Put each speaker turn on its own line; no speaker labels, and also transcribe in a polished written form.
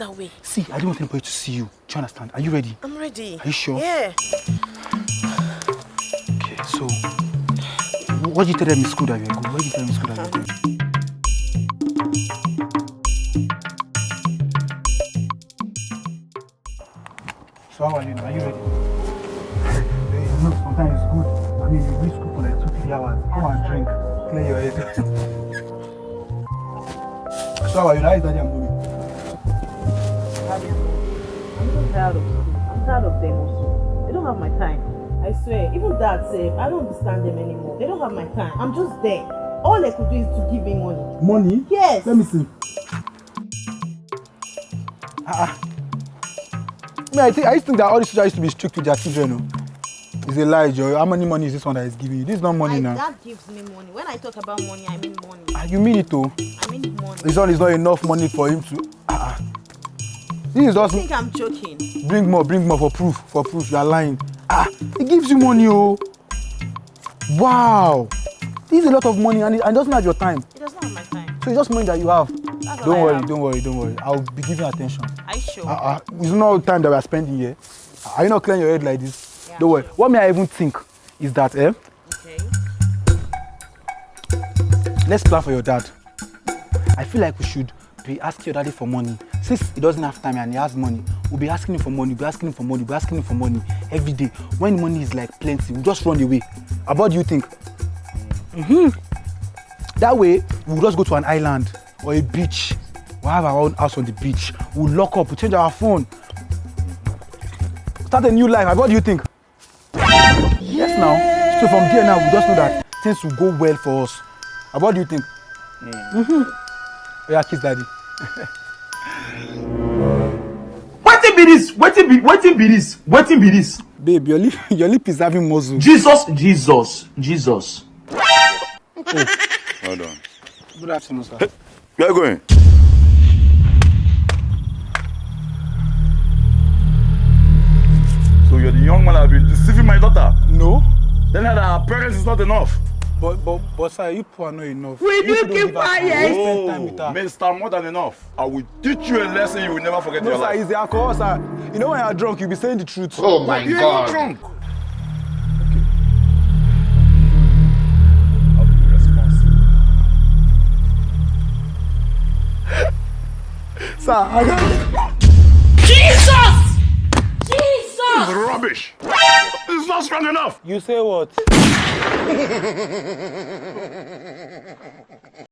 that way.
See, I don't want anybody to see you. Do you understand? Are you ready?
I'm ready.
Are you sure?
Yeah.
Okay, so what did you tell them in school that you were good? What did you tell them in school that you were good? So how are you now? Are you ready? No, sometimes it's good. I mean, you leave school for like 2-3 hours. Come and drink. Clear your head. So how are you now? Is Daddy and Mommy?
I'm so tired of school. I'm tired of them also. They don't have my time. I swear, even that safe, I don't understand them anymore. They don't have my time. I'm just there. All they could do is to give me money.
Money?
Yes.
Let me see. I used to think that all these teachers used to be strict with their children. No? It's a lie, Joe. How many money is this one that is giving you? This is not money now.
That gives me money. When I talk about money, I mean money.
You mean it though?
I mean money.
This one is not enough money for him to. This is just.
I think I'm joking.
Bring more for proof. For proof, you are lying. It gives you money, oh. Wow. This is a lot of money and it doesn't have your time.
It does not have my time.
So it's just money that you have.
That's
Don't worry. I'll be giving attention.
Are you sure?
It's not time that we are spending here. Are you not clearing your head like this?
Yeah,
Don't worry.
sure.
What may I even think is that,
Okay.
let's plan for your dad. I feel like we should be asking your daddy for money. Since he doesn't have time and he has money, we'll be asking him for money, every day. When money is like plenty, we'll just run away. What do you think? That way, we'll just go to an island or a beach. We'll have our own house on the beach. We'll lock up, we'll change our phone. Start a new life. What do you think? Yes, now. So from there now, we just know that things will go well for us. What do you think? Yeah, kiss daddy.
Wetin be this? Wetin be this?
Babe, your lip is having muscle.
Jesus.
Hold on.
Good afternoon, sir.
Where are you going? So you're the young man that have been deceiving my daughter?
No.
Then that our parents is not enough.
But sir, you people are not enough.
Will you keep quiet?
Mr. More than enough. I will teach you a lesson you will never forget in your
No, sir,
life.
it's the alcohol, sir. You know when you're drunk, you'll be saying the truth.
Oh my God. You're drunk. I'll be responsible.
Sir, I got...
Jesus!
This is rubbish. It's not strong enough.
You say what?